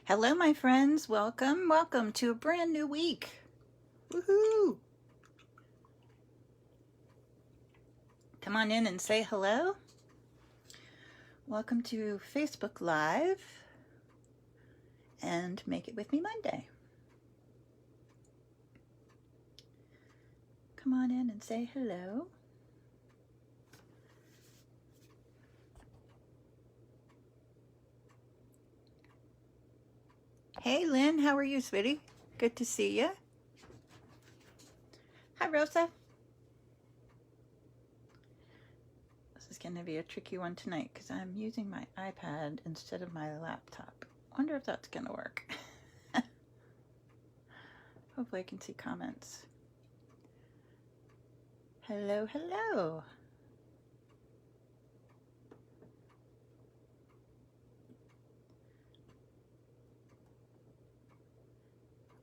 Hello, my friends. Welcome to a brand new week. Woohoo! Come on in and say hello. Welcome to Facebook Live and Make It With Me Monday. Come on in and say hello. Hey, Lynn, how are you, sweetie? Good to see you. Hi, Rosa. This is going to be a tricky one tonight because I'm using my iPad instead of my laptop. Wonder if that's going to work. Hopefully I can see comments. Hello, hello.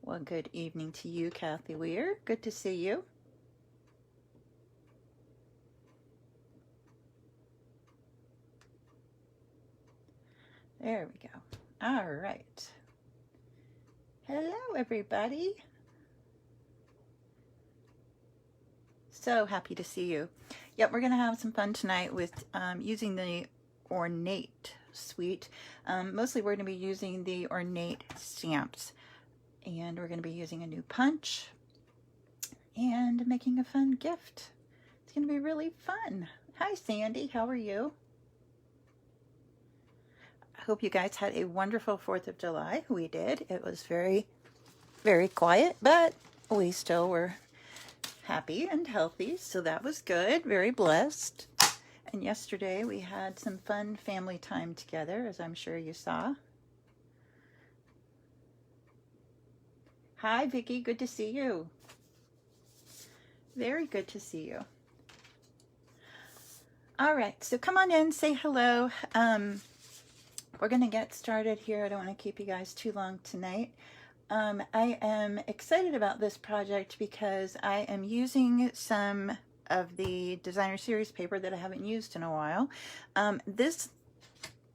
Well, good evening to you, Kathy Weir. Good to see you. There we go. All right. Hello, everybody. So happy to see you. Yep, we're going to have some fun tonight with using the Ornate suite. Mostly we're going to be using the Ornate stamps. And we're going to be using a new punch and making a fun gift. It's going to be really fun. Hi, Sandy. How are you? I hope you guys had a wonderful 4th of July. We did. It was very, very quiet, but we still were happy and healthy, so that was good. Very blessed. And yesterday we had some fun family time together, as I'm sure you saw. Hi, Vicki. Good to see you. Very good to see you. All right, so come on in, say hello. We're going to get started here. I don't want to keep you guys too long tonight. I am excited about this project because I am using some of the designer series paper that I haven't used in a while. This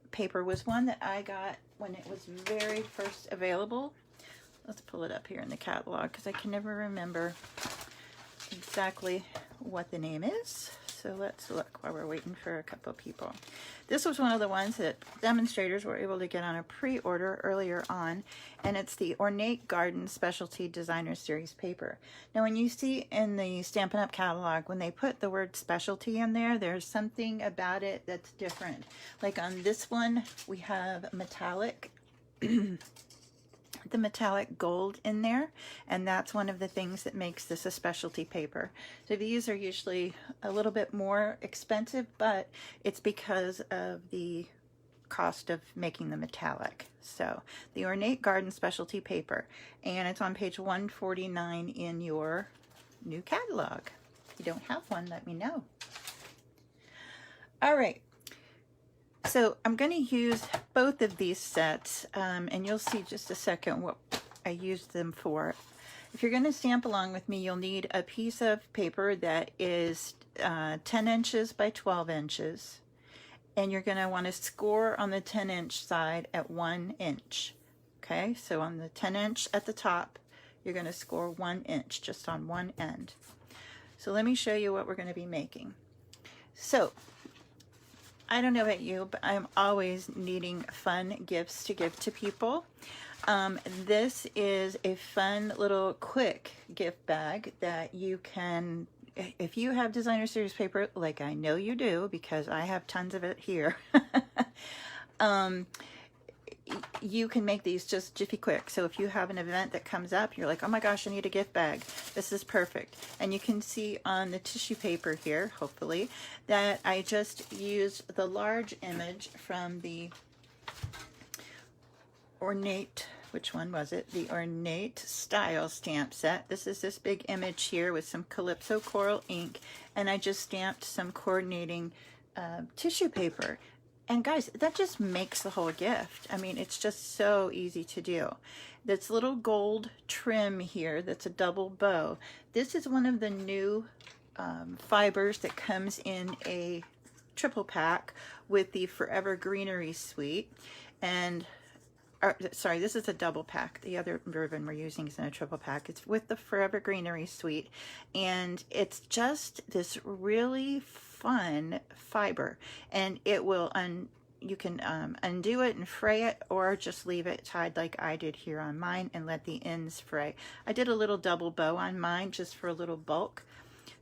paper was one that I got when it was very first available. Let's pull it up here in the catalog because I can never remember exactly what the name is. So let's look while we're waiting for a couple of people. This was one of the ones that demonstrators were able to get on a pre-order earlier on, and it's the Ornate Garden Specialty Designer Series paper. Now when you see in the Stampin' Up! Catalog, when they put the word specialty in there, there's something about it that's different. Like on this one, we have metallic the metallic gold in there, and that's one of the things that makes this a specialty paper. So these are usually a little bit more expensive, but it's because of the cost of making the metallic. So the Ornate Garden Specialty paper, and it's on page 149 in your new catalog. If you don't have one, let me know. All right. So I'm going to use both of these sets, and you'll see just a second what I used them for. If you're going to stamp along with me, you'll need a piece of paper that is 10 inches by 12 inches, and you're going to want to score on the 10-inch side at 1 inch. Okay, so on the 10-inch at the top, you're going to score 1 inch just on one end. So let me show you what we're going to be making. So I don't know about you, but I'm always needing fun gifts to give to people. This is a fun little quick gift bag that you can, if you have designer series paper, like I know you do because I have tons of it here, you can make these just jiffy quick. So if you have an event that comes up, you're like, oh my gosh, I need a gift bag. This is perfect. And you can see on the tissue paper here, hopefully, that I just used the large image from the Ornate, which one was it? The Ornate Style stamp set. This is this big image here with some Calypso Coral ink, and I just stamped some coordinating tissue paper. And guys, that just makes the whole gift. I mean, it's just so easy to do. This little gold trim here, that's a double bow. This is one of the new fibers that comes in a triple pack with the Forever Greenery suite. And or, sorry, this is a double pack. The other ribbon we're using is in a triple pack. It's with the Forever Greenery Suite, and it's just this really fun fiber, and it will you can undo it and fray it, or just leave it tied like I did here on mine and let the ends fray. I did a little double bow on mine just for a little bulk.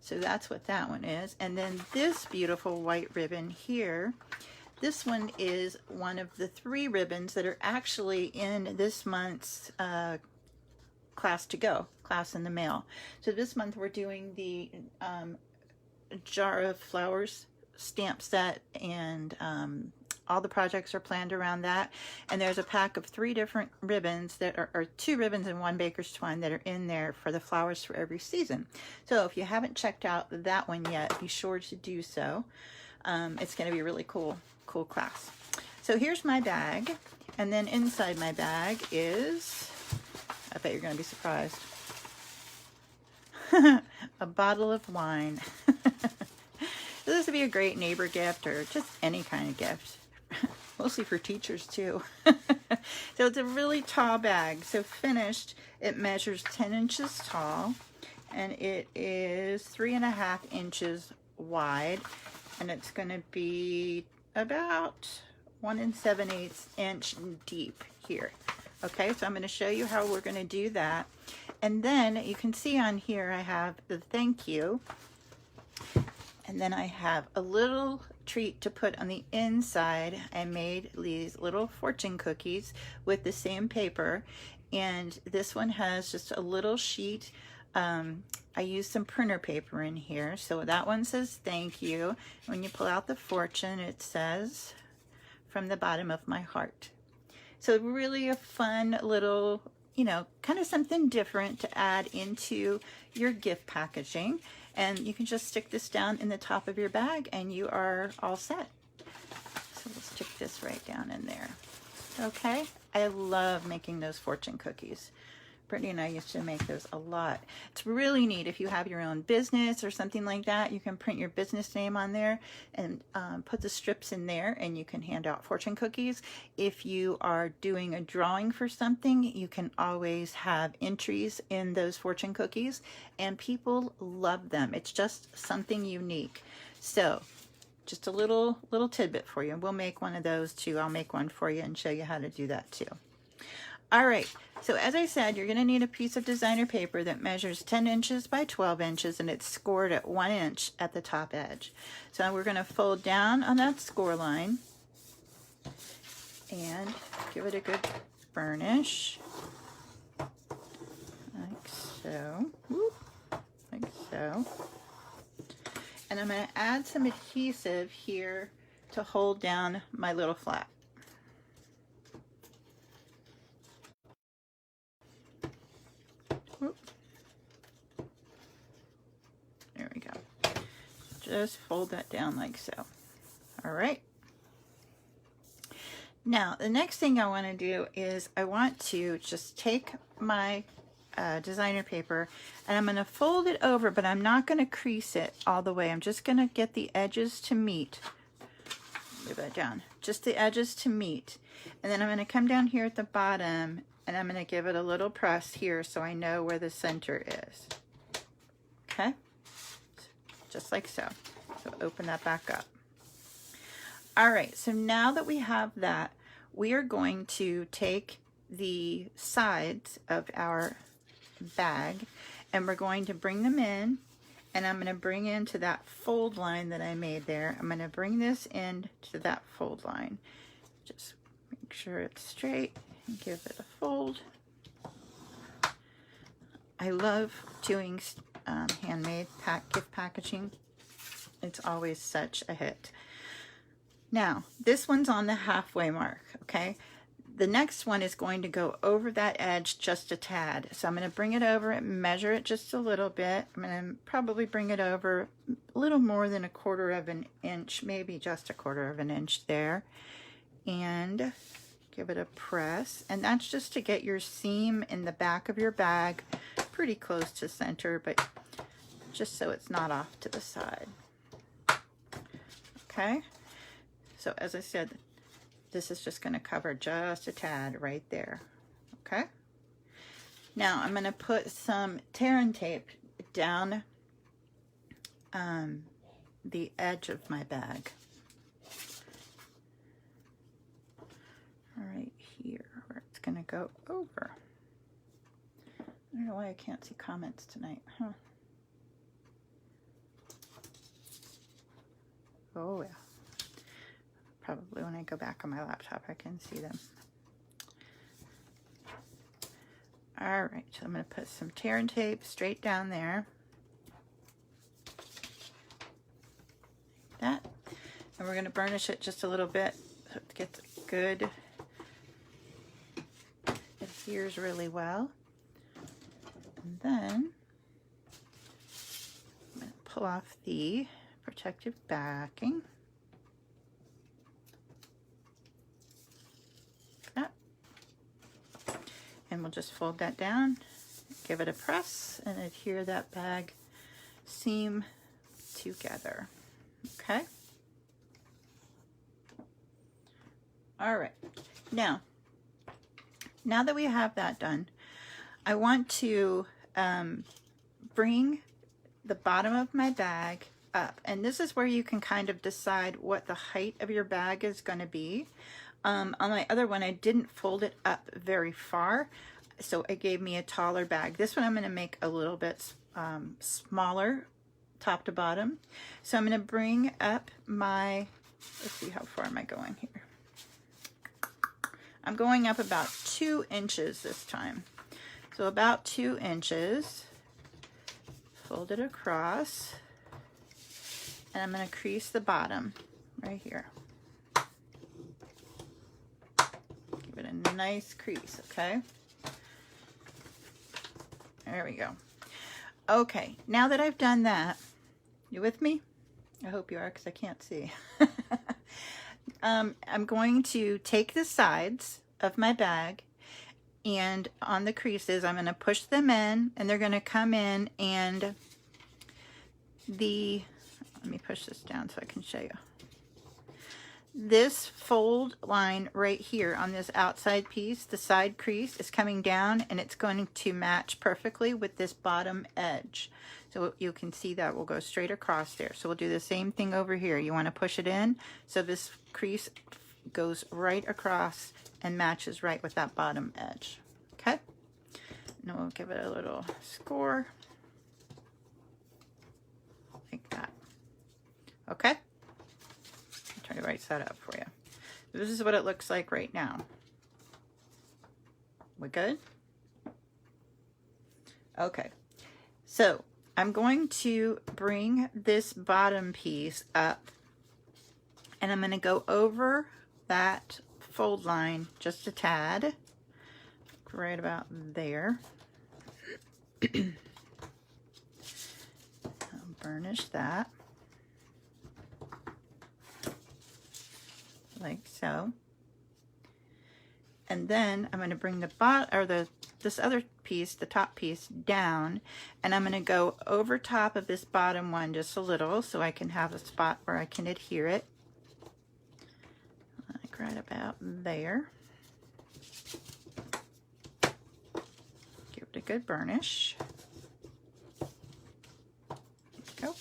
So that's what that one is. And then this beautiful white ribbon here, this one is one of the 3 ribbons that are actually in this month's class to go, class in the mail. So this month we're doing the Jar of Flowers stamp set, and all the projects are planned around that. And there's a pack of 3 different ribbons that are, or 2 ribbons and 1 baker's twine that are in there for the flowers for every season. So if you haven't checked out that one yet, be sure to do so. It's going to be a really cool class. So here's my bag, and then inside my bag is, I bet you're going to be surprised, a bottle of wine. This would be a great neighbor gift, or just any kind of gift. Mostly for teachers too. So it's a really tall bag. So finished, it measures 10 inches tall, and it is 3.5 inches wide, and it's going to be about 1 7/8 inch deep here. Okay, so I'm going to show you how we're going to do that. And then you can see on here I have the thank you, and then I have a little treat to put on the inside. I made these little fortune cookies with the same paper, and this one has just a little sheet. I used some printer paper in here, so that one says thank you. When you pull out the fortune, it says from the bottom of my heart. So really a fun little, you know, kind of something different to add into your gift packaging. And you can just stick this down in the top of your bag and you are all set. So we'll stick this right down in there. Okay, I love making those fortune cookies. Brittany and I used to make those a lot. It's really neat if you have your own business or something like that. You can print your business name on there and put the strips in there, and you can hand out fortune cookies. If you are doing a drawing for something, you can always have entries in those fortune cookies, and people love them. It's just something unique. So just a little tidbit for you. We'll make one of those too. I'll make one for you and show you how to do that too. All right, so as I said, you're going to need a piece of designer paper that measures 10 inches by 12 inches, and it's scored at 1 inch at the top edge. So we're going to fold down on that score line and give it a good burnish, like so. Whoop, like so. And I'm going to add some adhesive here to hold down my little flap. There we go. Just fold that down like so. All right. Now, the next thing I want to do is I want to just take my designer paper and I'm going to fold it over, but I'm not going to crease it all the way. I'm just going to get the edges to meet. Move that down. Just the edges to meet. And then I'm going to come down here at the bottom and I'm going to give it a little press here so I know where the center is. Okay? Just like so. So open that back up. All right, so now that we have that, we are going to take the sides of our bag and we're going to bring them in, and I'm going to bring into that fold line that I made there. I'm going to bring this in to that fold line. Just make sure it's straight and give it a fold. I love doing handmade gift packaging. It's always such a hit. Now, this one's on the halfway mark, okay? The next one is going to go over that edge just a tad. So I'm going to bring it over and measure it just a little bit. I'm going to probably bring it over a little more than 1/4 of an inch, maybe just 1/4 of an inch there. And give it a press. And that's just to get your seam in the back of your bag pretty close to center, but just so it's not off to the side. Okay? So as I said, this is just going to cover just a tad right there. Okay. Now I'm going to put some tear and tape down the edge of my bag. Right here, where it's going to go over. I don't know why I can't see comments tonight, huh? Oh yeah. Probably when I go back on my laptop, I can see them. All right, so I'm going to put some tear and tape straight down there. Like that. And we're going to burnish it just a little bit so it gets good. It adheres really well. And then I'm going to pull off the protective backing. Like that. And we'll just fold that down, give it a press, and adhere that bag seam together. Okay. All right. Now that we have that done, I want to bring the bottom of my bag up, and this is where you can kind of decide what the height of your bag is going to be. On my other one, I didn't fold it up very far, so it gave me a taller bag. This one I'm going to make a little bit smaller, top to bottom. So I'm going to bring up my, let's see, how far am I going here? I'm going up about 2 inches this time. So about 2 inches, fold it across, and I'm going to crease the bottom right here. Give it a nice crease, okay? There we go. Okay, now that I've done that, you with me? I hope you are, because I can't see. I'm going to take the sides of my bag, and on the creases, I'm going to push them in, and they're going to come in, and let me push this down so I can show you. This fold line right here on this outside piece, the side crease, is coming down, and it's going to match perfectly with this bottom edge. So you can see that will go straight across there. So we'll do the same thing over here. You want to push it in so this crease goes right across and matches right with that bottom edge. Okay? And we'll give it a little score like that. Okay? I'll try to right side up for you. This is what it looks like right now. We good? Okay. So I'm going to bring this bottom piece up, and I'm going to go over that fold line just a tad, right about there. I'll burnish that like so, and then I'm going to bring the this other piece, the top piece, down, and I'm going to go over top of this bottom one just a little so I can have a spot where I can adhere it, like right about there. Give it a good burnish. Go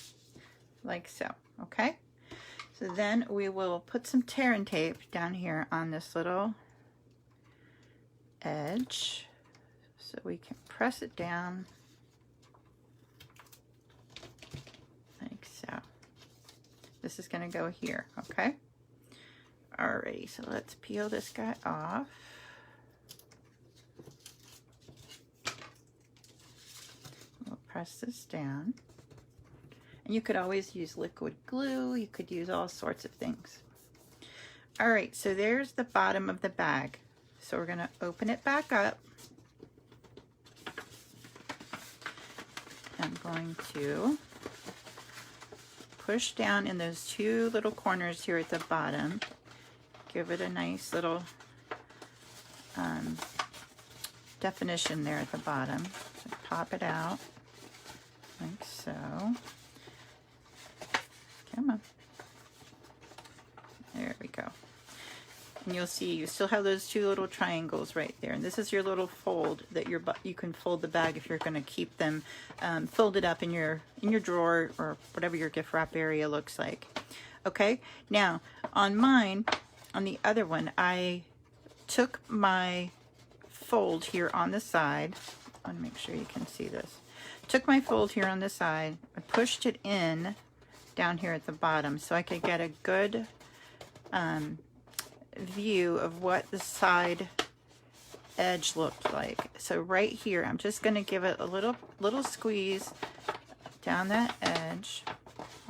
like so. Okay, so then we will put some tear and tape down here on this little edge so we can press it down like so. This is going to go here. Okay, alrighty, so let's peel this guy off. We'll press this down. And you could always use liquid glue. You could use all sorts of things. All right, so there's the bottom of the bag. So we're going to open it back up. I'm going to push down in those 2 little corners here at the bottom. Give it a nice little definition there at the bottom. So pop it out like so. Come on. There we go. And you'll see you still have those two little triangles right there. And this is your little fold that you can fold the bag if you're going to keep them folded up in your drawer or whatever your gift wrap area looks like. Okay, now on mine, on the other one, I took my fold here on the side. I want to make sure you can see this. Took my fold here on the side, I pushed it in down here at the bottom so I could get a good view of what the side edge looked like. So right here, I'm just going to give it a little squeeze down that edge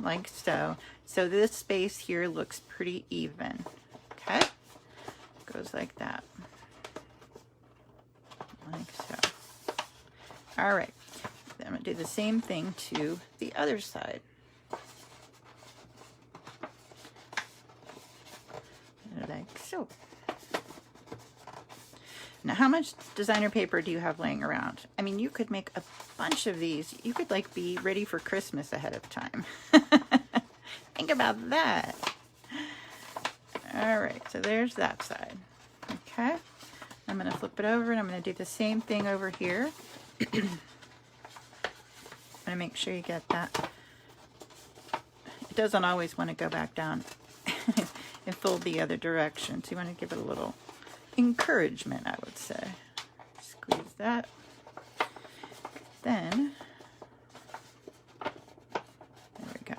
like so. So this space here looks pretty even. Okay, goes like that, like so. All right, then I'm going to do the same thing to the other side. Like so. Now, how much designer paper do you have laying around? I mean, you could make a bunch of these. You could like be ready for Christmas ahead of time. Think about that. All right, so there's that side. Okay, I'm going to flip it over and I'm going to do the same thing over here. I'm going to make sure you get that. It doesn't always want to go back down and fold the other direction. So you want to give it a little encouragement, I would say. Squeeze that. Then, there we go.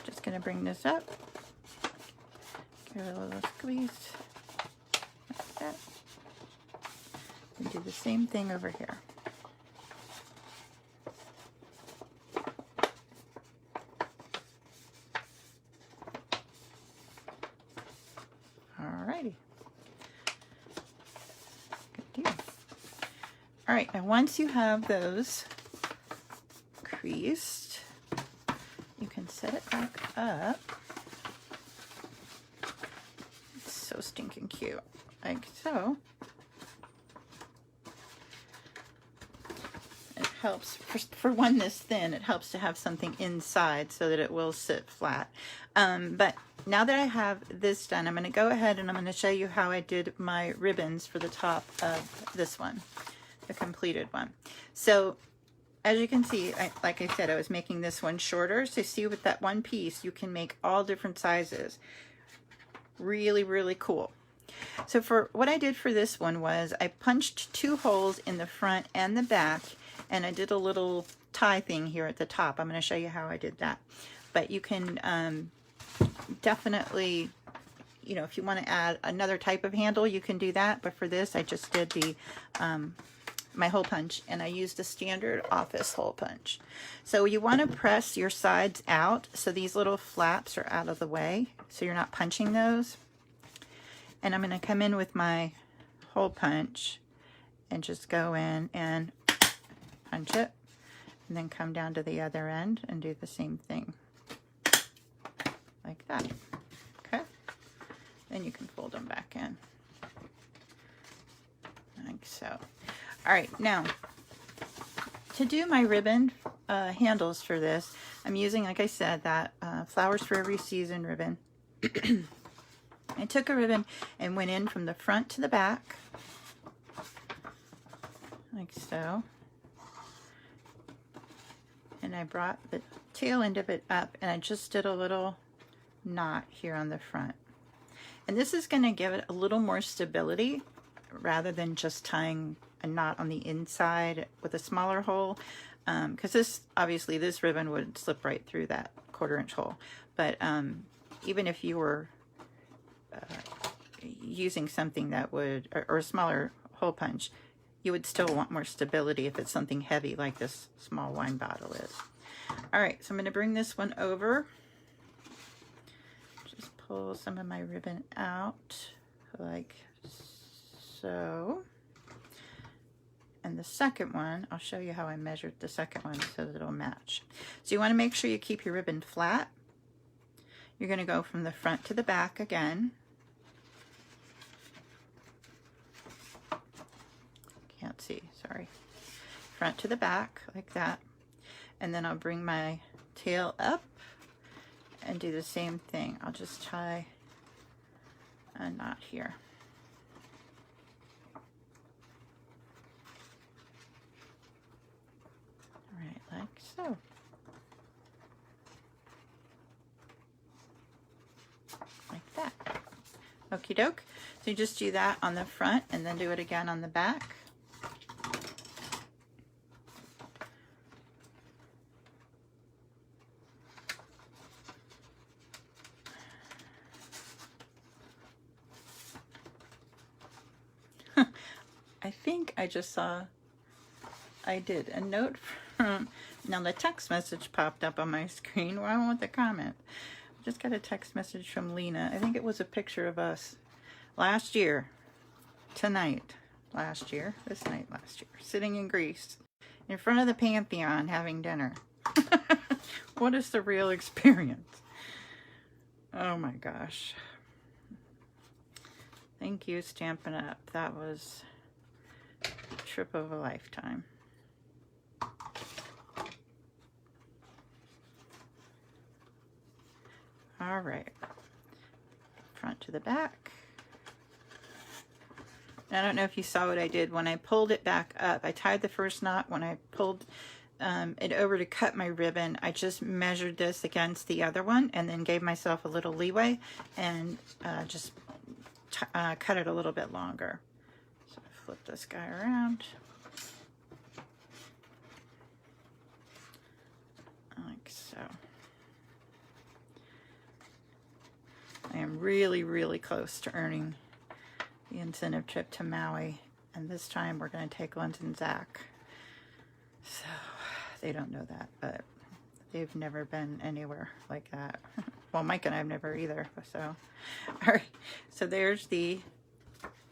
Just going to bring this up. Give it a little squeeze. Like that. And do the same thing over here. Alrighty. Good deal. All right, and once you have those creased, you can set it back up. It's so stinking cute, like so. It helps, for one this thin, it helps to have something inside so that it will sit flat. But now that I have this done, I'm going to go ahead and I'm going to show you how I did my ribbons for the top of this one, the completed one. So as you can see, like I said, I was making this one shorter. So see, with that one piece, you can make all different sizes. Really, really cool. So for what I did for this one was I punched 2 holes in the front and the back, and I did a little tie thing here at the top. I'm going to show you how I did that. But you can definitely, you know, if you want to add another type of handle, you can do that. But for this, I just did the my hole punch, and I used a standard office hole punch. So you want to press your sides out so these little flaps are out of the way, so you're not punching those. And I'm going to come in with my hole punch and just go in and punch it, and then come down to the other end and do the same thing like that. Okay, then you can fold them back in like so. All right, now to do my ribbon handles for this, I'm using, like I said, that Flowers for Every Season ribbon. I took a ribbon and went in from the front to the back like so, and I brought the tail end of it up, and I just did a little knot here on the front. And this is going to give it a little more stability rather than just tying a knot on the inside with a smaller hole, because this, obviously this ribbon would slip right through that 1/4 inch hole. But even if you were using something that would, or a smaller hole punch, you would still want more stability if it's something heavy like this small wine bottle is. All right, so I'm going to bring this one over. Just pull some of my ribbon out like so. And the second one, I'll show you how I measured the second one so that it'll match. So you want to make sure you keep your ribbon flat. You're going to go from the front to the back again. Can't see, sorry. Front to the back like that. And then I'll bring my tail up and do the same thing. I'll just tie a knot here. Right, like so. Like that. Okie doke. So you just do that on the front and then do it again on the back. I think I just saw, I did a note from, now the text message popped up on my screen. Well, I want the comment. I just got a text message from Lena. I think it was a picture of us last year, this night last year, sitting in Greece in front of the Pantheon having dinner. What a surreal experience. Oh my gosh. Thank you, Stampin' Up. That was a trip of a lifetime. All right, front to the back. I don't know if you saw what I did when I pulled it back up. I tied the first knot. When I pulled it over to cut my ribbon, I just measured this against the other one and then gave myself a little leeway and just cut it a little bit longer. So I flip this guy around. Like so. I am really, really close to earning the incentive trip to Maui. And this time we're going to take Linz and Zach. So they don't know that, but they've never been anywhere like that. Well, Mike and I have never either. So, all right. So there's the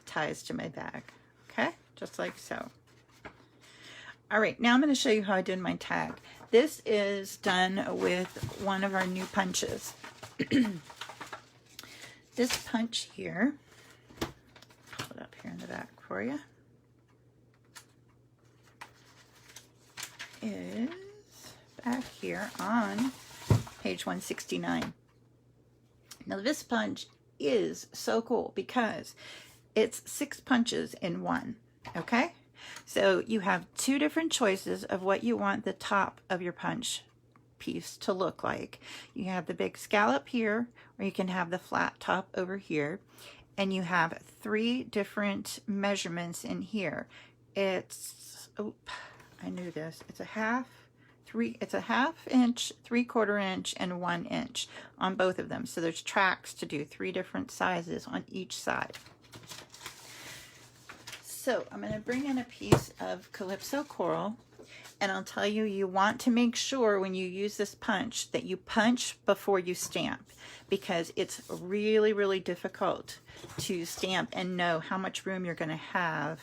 ties to my bag. Okay. Just like so. All right. Now I'm going to show you how I did my tag. This is done with one of our new punches. This punch here, pull it up here in the back for you, is back here on page 169. Now this punch is so cool because it's 6 punches in one, okay? So you have 2 different choices of what you want the top of your punch piece to look like. You have the big scallop here, or you can have the flat top over here, and you have 3 different measurements in here. It's, oh, I knew this. It's a half inch, 3/4 inch, and 1 inch on both of them. So there's tracks to do 3 different sizes on each side. So I'm going to bring in a piece of Calypso Coral. And I'll tell you, you want to make sure when you use this punch that you punch before you stamp, because it's really, really difficult to stamp and know how much room you're going to have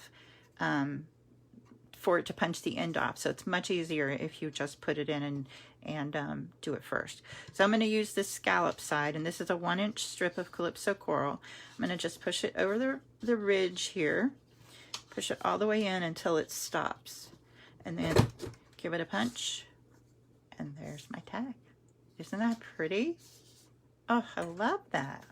for it to punch the end off. So it's much easier if you just put it in and do it first. So I'm going to use this scallop side, and this is a 1 inch strip of Calypso Coral. I'm going to just push it over the ridge here, push it all the way in until it stops. And then give it a punch, and there's my tag. Isn't that pretty? Oh, I love that.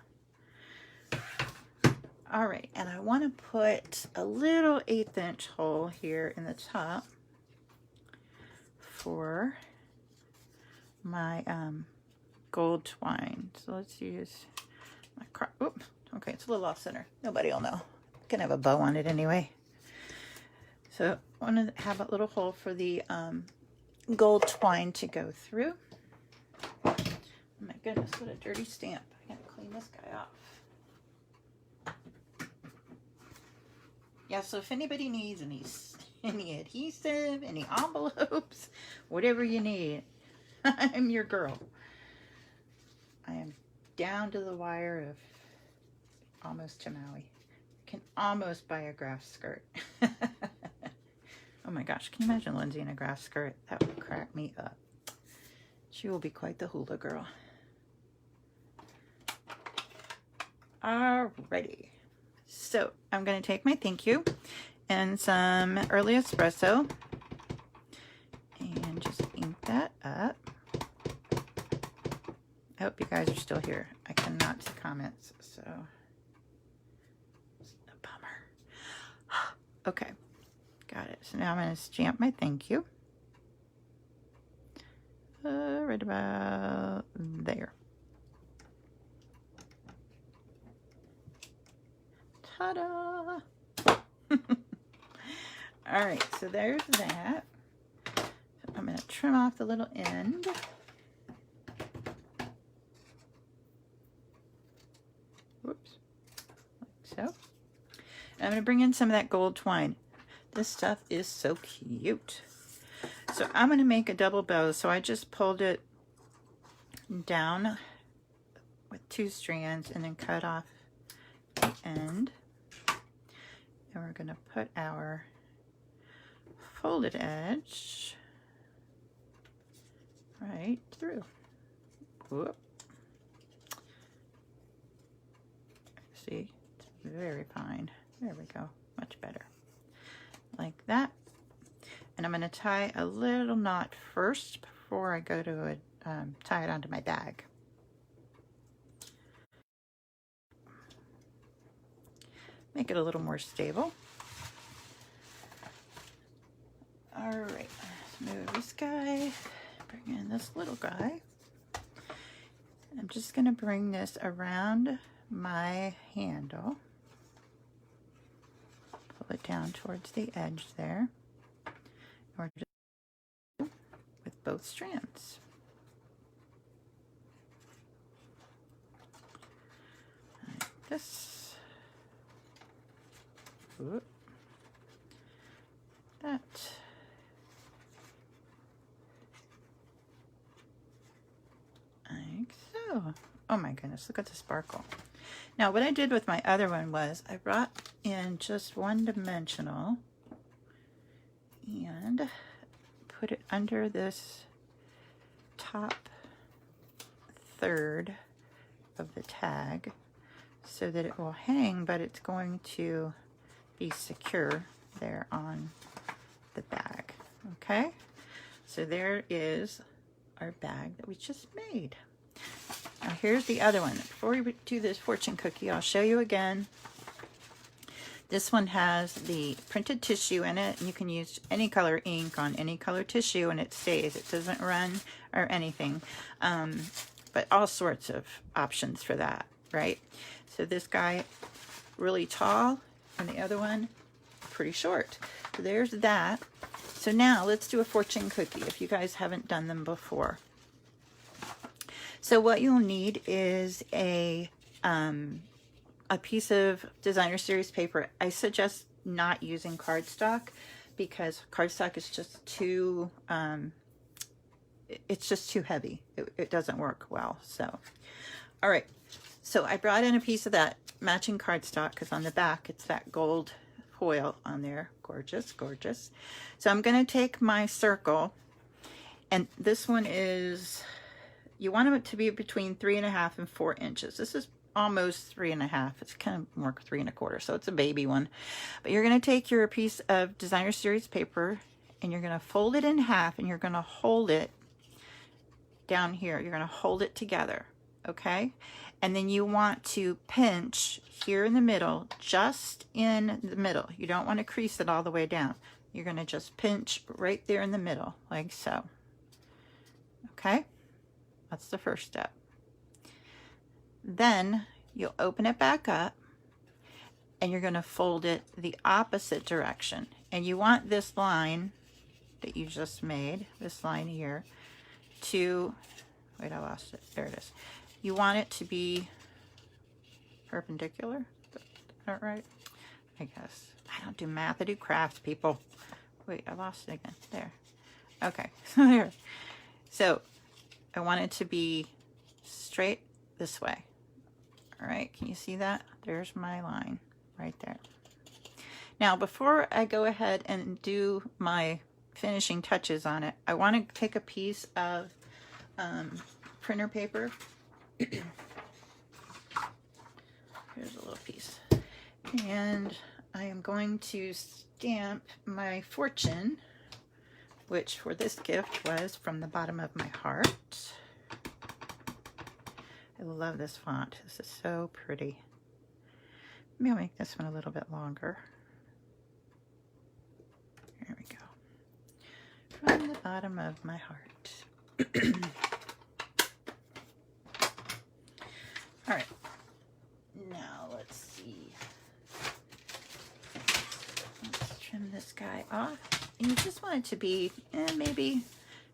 All right, and I want to put a little 1/8 inch hole here in the top for my gold twine. So let's use my oops, okay, it's a little off center. Nobody will know. I can have a bow on it anyway. So I want to have a little hole for the gold twine to go through. Oh my goodness, what a dirty stamp. I gotta clean this guy off. Yeah, so if anybody needs any adhesive, any envelopes, whatever you need, I'm your girl. I am down to the wire of almost to Maui. Can almost buy a grass skirt. Oh my gosh, can you imagine Lindsay in a grass skirt? That would crack me up. She will be quite the hula girl. Alrighty. So I'm going to take my thank you and some early espresso and just ink that up. I hope you guys are still here. I cannot see comments, so bummer. Okay, got it. So now I'm going to stamp my thank you. Right about there. Ta-da! All right, so there's that. I'm going to trim off the little end. Whoops, like so. And I'm going to bring in some of that gold twine. This stuff is so cute. So I'm going to make a double bow. So I just pulled it down with 2 strands and then cut off the end. And we're going to put our folded edge right through. Whoop. See, it's very fine. There we go, much better. Like that. And I'm going to tie a little knot first before I go to tie it onto my bag. Make it a little more stable. All right, let's move this guy, bring in this little guy. I'm just going to bring this around my handle. Pull it down towards the edge there. Or just with both strands. Like this. Whoop. That. Like so. Oh my goodness, look at the sparkle. Now what I did with my other one was I brought in just one dimensional and put it under this top third of the tag so that it will hang, but it's going to be secure there on the bag. Okay, so there is our bag that we just made. Now here's the other one. Before we do this fortune cookie, I'll show you again. This one has the printed tissue in it, and you can use any color ink on any color tissue and it stays. It doesn't run or anything, but all sorts of options for that, right? So this guy really tall and the other one pretty short. So there's that. So now let's do a fortune cookie if you guys haven't done them before. So what you'll need is a piece of designer series paper. I suggest not using cardstock because cardstock is just too, it's just too heavy. It doesn't work well. So, all right. So I brought in a piece of that matching cardstock because on the back it's that gold foil on there. Gorgeous, gorgeous. So I'm going to take my circle, and this one is, you want it to be between 3.5 and 4 inches. This is almost 3.5. It's kind of more 3 1/4, so it's a baby one. But you're going to take your piece of designer series paper and you're going to fold it in half and you're going to hold it down here. You're going to hold it together, okay? And then you want to pinch here in the middle, just in the middle. You don't want to crease it all the way down. You're going to just pinch right there in the middle, like so. Okay? That's the first step. Then you'll open it back up and you're going to fold it the opposite direction. And you want this line that you just made, this line here, to, wait, I lost it. There it is. You want it to be perpendicular. Is that right? I guess. I don't do math, I do crafts, people. Wait, I lost it again. There. Okay, so there. So I want it to be straight this way. All right, can you see that? There's my line right there. Now, before I go ahead and do my finishing touches on it, I want to take a piece of printer paper. Here's a little piece. And I am going to stamp my fortune, which for this gift was from the bottom of my heart. I love this font. This is so pretty. Maybe I'll make this one a little bit longer. There we go. From the bottom of my heart. All right. Now let's see. Let's trim this guy off. And you just want it to be maybe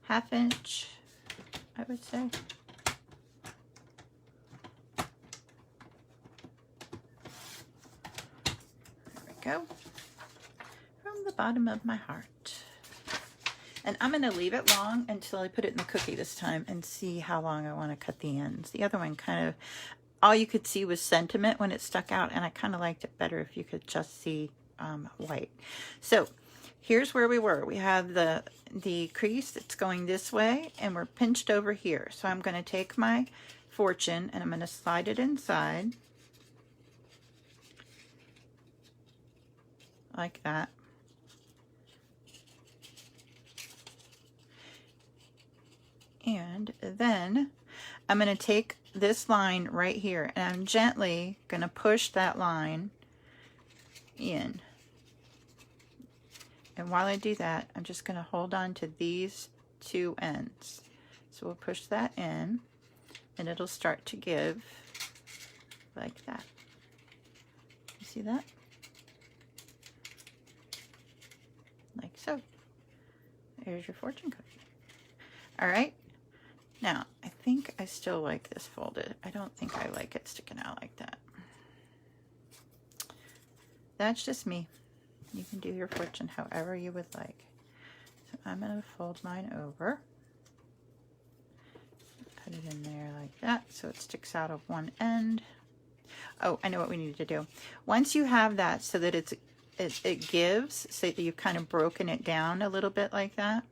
1/2 inch, I would say. There we go. From the bottom of my heart. And I'm going to leave it long until I put it in the cookie this time and see how long I want to cut the ends. The other one kind of, all you could see was sentiment when it stuck out, and I kind of liked it better if you could just see white. So here's where we were. We have the crease that's going this way, and we're pinched over here. So I'm going to take my fortune and I'm going to slide it inside like that. And then I'm going to take this line right here and I'm gently going to push that line in. And while I do that, I'm just going to hold on to these two ends. So we'll push that in and it'll start to give like that. You see that? Like so. There's your fortune cookie. All right. Now, I think I still like this folded. I don't think I like it sticking out like that. That's just me. You can do your fortune however you would like. So I'm going to fold mine over. Put it in there like that so it sticks out of one end. Oh, I know what we need to do. Once you have that so that it gives, so that you've kind of broken it down a little bit like that,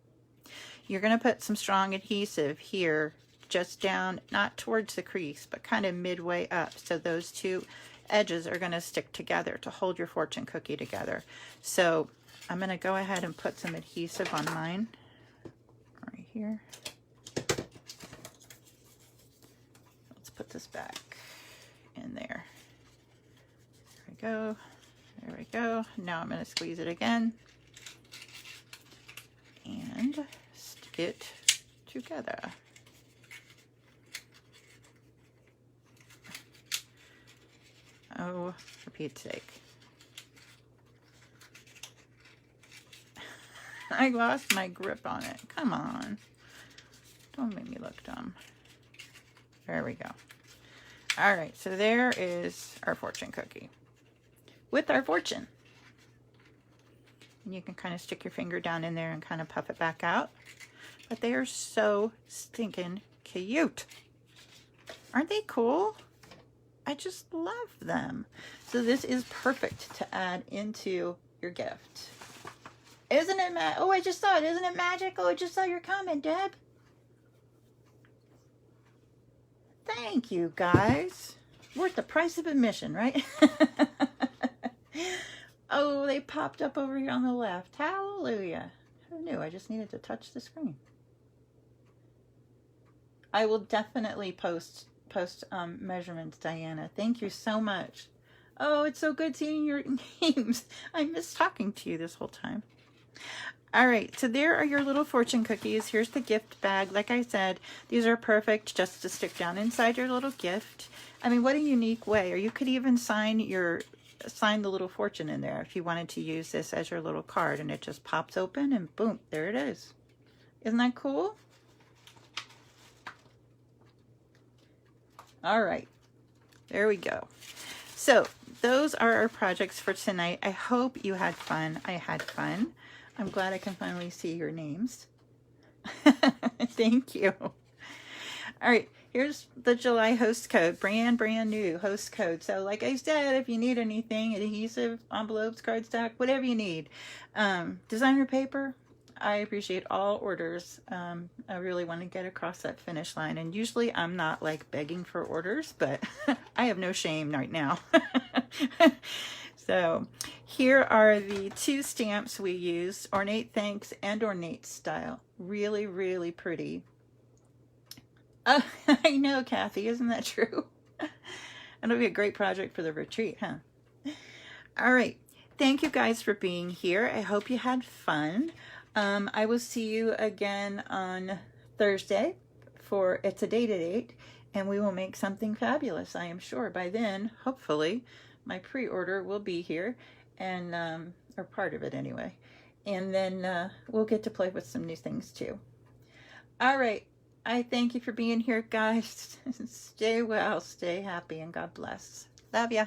you're going to put some strong adhesive here, just down, not towards the crease, but kind of midway up. So those two edges are going to stick together to hold your fortune cookie together. So I'm going to go ahead and put some adhesive on mine right here. Let's put this back in there. There we go. There we go. Now I'm going to squeeze it again and stick it together. Oh, for Pete's sake. I lost my grip on it. Come on. Don't make me look dumb. There we go. All right, so there is our fortune cookie with our fortune. And you can kind of stick your finger down in there and kind of puff it back out. But they are so stinking cute. Aren't they cool? I just love them. So this is perfect to add into your gift. Isn't it oh, I just saw it. Isn't it magic? Oh, I just saw your comment, Deb. Thank you, guys. Worth the price of admission, right? Oh, they popped up over here on the left. Hallelujah. Who knew? I just needed to touch the screen. I will definitely post measurements, Diana. Thank you so much. Oh, it's so good seeing your names. I missed talking to you this whole time. All right, so there are your little fortune cookies. Here's the gift bag. Like I said, these are perfect just to stick down inside your little gift. I mean, what a unique way. Or you could even sign the little fortune in there if you wanted to use this as your little card, and it just pops open and boom, there it is. Isn't that cool? All right, there we go. So those are our projects for tonight. I hope you had fun. I had fun. I'm glad I can finally see your names. Thank you. All right, here's the July host code, brand new host code. So like I said, if you need anything, adhesive, envelopes, cardstock, whatever you need, designer paper, I appreciate all orders. I really want to get across that finish line. And usually I'm not like begging for orders, but I have no shame right now. So here are the two stamps we used, Ornate Thanks and Ornate Style. Really, really pretty. I know, Kathy, isn't that true? It'll be a great project for the retreat, huh? All right. Thank you guys for being here. I hope you had fun. I will see you again on Thursday for It's a Date at 8, and we will make something fabulous, I am sure. By then, hopefully, my pre-order will be here, and or part of it anyway. And then we'll get to play with some new things too. All right. I thank you for being here, guys. Stay well, stay happy, and God bless. Love ya.